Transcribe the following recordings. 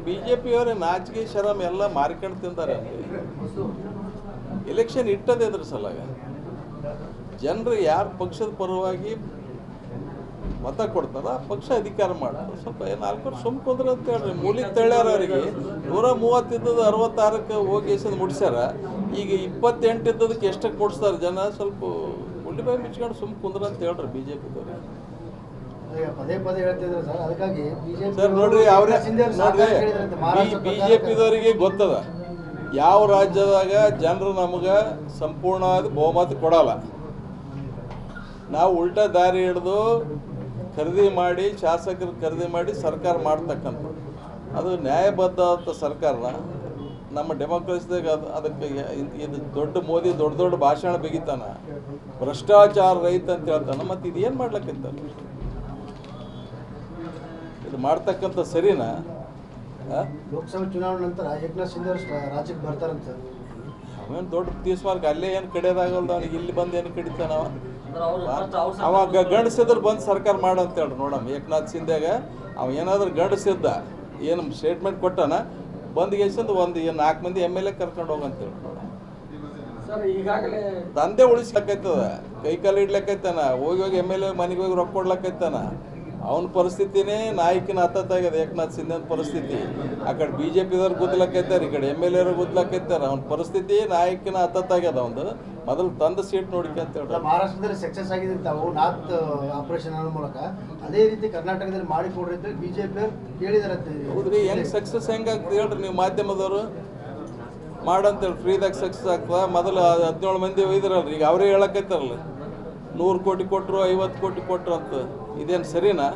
ಬಿಜೆಪಿಯವರೇ ನಾಚಿಕೆ ಶರಮ್ ಎಲ್ಲ ಮಾರ್ಕೊಂಡು ತಿಂತಾರೆ. ಎಲೆಕ್ಷನ್ ಇಟ್ಟದೇ ಅದ್ರ ಸಲಾಗ ಜನರು ಯಾರು ಪಕ್ಷದ ಪರವಾಗಿ ಮತ ಕೊಡ್ತಾರ ಆ ಪಕ್ಷ ಅಧಿಕಾರ ಮಾಡ್ತಾರೆ. ಸ್ವಲ್ಪ 4 ವರ್ಷ ಸುಮ್ಕೊಂಡ್ರ ಅಂತ ಹೇಳ್ರಿ. ಮೂಲಿಗೆ ತಳ್ಳ್ಯಾರ ಅವರಿಗೆ 130 ಇದ್ದದ್ದು 66ಕ್ಕೆ ಹೋಗಿ ಎಸೆದು ಮುಡ್ಸ್ಯಾರ. ಈಗ 28 ಇದ್ದದಕ್ಕೆ ಎಷ್ಟಕ್ಕೆ ಮುಡ್ಸ್ತಾರೆ ಜನ. ಸ್ವಲ್ಪ ಗುಂಡಿ ಬಾಯಿ ಮುಚ್ಕೊಂಡು ಸುಮ್ ಕುಂದ್ರ ಅಂತ ಹೇಳ್ರಿ ಬಿಜೆಪಿದವ್ರಿಗೆ. ಸರ್ ನೋಡ್ರಿ ಅವ್ರೆ ನೋಡ್ರಿ ಬಿಜೆಪಿದವರಿಗೆ ಗೊತ್ತದ ಯಾವ ರಾಜ್ಯದಾಗ ಜನರು ನಮಗೆ ಸಂಪೂರ್ಣವಾದ ಬಹುಮತ ಕೊಡಲ್ಲ. ನಾವು ಉಲ್ಟಾ ದಾರಿ ಹಿಡಿದು ಖರೀದಿ ಮಾಡಿ ಶಾಸಕರು ಖರೀದಿ ಮಾಡಿ ಸರ್ಕಾರ ಮಾಡ್ತಕ್ಕಂಥದ್ದು ಅದು ನ್ಯಾಯಬದ್ಧ ಸರ್ಕಾರನ ನಮ್ಮ ಡೆಮೋಕ್ರಸಿದಾಗ ಅದಕ್ಕೆ ಇದು ದೊಡ್ಡ ಮೋದಿ ದೊಡ್ಡ ಭಾಷಣ ಬಿಗಿತಾನ, ಭ್ರಷ್ಟಾಚಾರ ರಹಿತ ಅಂತ ಹೇಳ್ತಾನೆ. ಮತ್ತು ಇದು ಏನು ಮಾಡ್ಲಿಕ್ಕಿಂತ ಇದು ಮಾಡ್ತಕ್ಕಂಥ ಸರಿನಾ? ಲೋಕಸಭೆ ಚುನಾವಣೆ ನಂತರ ಏಕನಾಥ್ ಶಿಂದೆ ರಾಜ್ಯಕ್ಕೆ ಬರ್ತಾರಂತ. ಅವೇನು ದೊಡ್ಡ ತೀರ್ಮಾನ ಅಲ್ಲೇ ಏನು ಕಡಿಯೋದಾಗಲ್ದ ಅವನಿಗೆ. ಇಲ್ಲಿ ಬಂದು ಏನು ಕಡಿತಾನ ಅವಾಗ ಗಂಡಸಿದ್ರು ಬಂದು ಸರ್ಕಾರ ಮಾಡಂತ ಹೇಳ್ರಿ. ನೋಡಮ್ಮ ಏಕನಾಥ್ ಶಿಂದೆಗ ಅವ ಏನಾದ್ರೂ ಗಂಡಸಿದ್ದ ಏನು ಸ್ಟೇಟ್ಮೆಂಟ್ ಕೊಟ್ಟಾನ ಬಂದು ಗೆಲ್ಸಿಂದ ಒಂದು 4 ಮಂದಿ MLA ಕರ್ಕೊಂಡು ಹೋಗಂತೇಳಿ ನೋಡ. ತಂದೆ ಉಳಿಸ್ಲಕ್ಕೈತದ, ಕೈ ಕಾಲು ಇಡ್ಲಕ್ಕೈತಾನ, ಹೋಗಿ MLA ಮನೆಗೆ ಹೋಗಿ ರೊಕ್ಕ ಕೊಡ್ಲಕ್ಕೈತಾನ. ಅವನ ಪರಿಸ್ಥಿತಿನೇ ನಾಯಕನ ಹತ್ತಾಗ್ಯದ ಏಕನಾಥ್ ಶಿಂದೆನ ಪರಿಸ್ಥಿತಿ. ಆ ಕಡೆ ಬಿಜೆಪಿದವ್ರು ಗುದ್ಲಕ್ಕೈತಾರೆ, ಈ ಕಡೆ MLA ಗುದ್ಲಕ್ಕೈತಾರೆ. ಅವನ ಪರಿಸ್ಥಿತಿ ನಾಯಕನ ಹತ್ತಾಗ್ಯದ. ಒಂದು ಮೊದಲು ತಂದ ಸೀಟ್ ನೋಡಿಕೆ ಅಂತ ಹೇಳ್ತಾರೆ. ಮಹಾರಾಷ್ಟ್ರದಲ್ಲಿ ಸಕ್ಸಸ್ ಆಗಿದೆ ತಾವು ನಾರ್ತ್ ಆಪರೇಷನ್ ಮೂಲಕ, ಅದೇ ರೀತಿ ಕರ್ನಾಟಕದಲ್ಲಿ ಮಾಡಿಕೊಡ್ರಿ ಅಂತ ಬಿಜೆಪಿ ಹೇಳಿದಾರೆ. ಹೌದ್ರಿ, ಹೆಂಗ್ ಸಕ್ಸಸ್ ಹೆಂಗಾಗ್ತದೆ ಹೇಳ್ರಿ ನೀವು ಮಾಧ್ಯಮದವರು ಮಾಡಂತೇಳಿ. ಫ್ರೀದಾಗ ಸಕ್ಸಸ್ ಆಗ್ತದ. ಮೊದಲು 17 ಮಂದಿ ಒಯ್ದ್ರಲ್ರಿ, ಈಗ ಅವರೇ ಹೇಳಕ್ಕೈತಾರಲ್ಲ 100 ಕೋಟಿ ಕೊಟ್ಟರು 50 ಕೋಟಿ ಕೊಟ್ಟರು ಅಂತ. ಇದೇನು ಸರಿನಾ?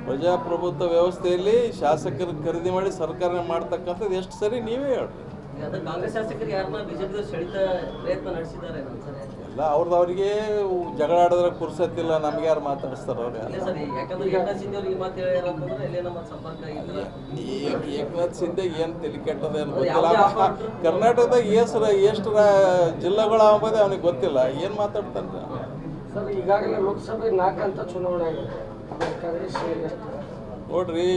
ಪ್ರಜಾಪ್ರಭುತ್ವ ವ್ಯವಸ್ಥೆಯಲ್ಲಿ ಶಾಸಕರು ಖರೀದಿ ಮಾಡಿ ಸರ್ಕಾರ ಮಾಡ್ತಕ್ಕಂಥದ್ದು ಎಷ್ಟು ಸರಿ ನೀವೇ ಹೇಳ್ರಿ. ಎಲ್ಲ ಅವ್ರಿಗೆ ಜಗಳ ಆಡಿದ್ರೆ ಪುರ್ಸತ್ತಿಲ್ಲ, ನಮ್ಗೆ ಯಾರು ಮಾತಾಡಿಸ್ತಾರ ಅವ್ರೆ. ಏಕನಾಥ್ ಶಿಂದೆ ಏನು ತಲೆ ಕೆಟ್ಟದೇನು ಗೊತ್ತಿಲ್ಲ. ಕರ್ನಾಟಕದಾಗ ಎಷ್ಟು ಜಿಲ್ಲೆಗಳು ಆಗೋದೇ ಅವನಿಗೆ ಗೊತ್ತಿಲ್ಲ. ಏನು ಮಾತಾಡ್ತಾನೆ ಸರ್? ಈಗಾಗಲೇ ಲೋಕಸಭೆ 4 ಹಂತ ಚುನಾವಣೆ ಆಗಿದೆ. ನೋಡ್ರಿ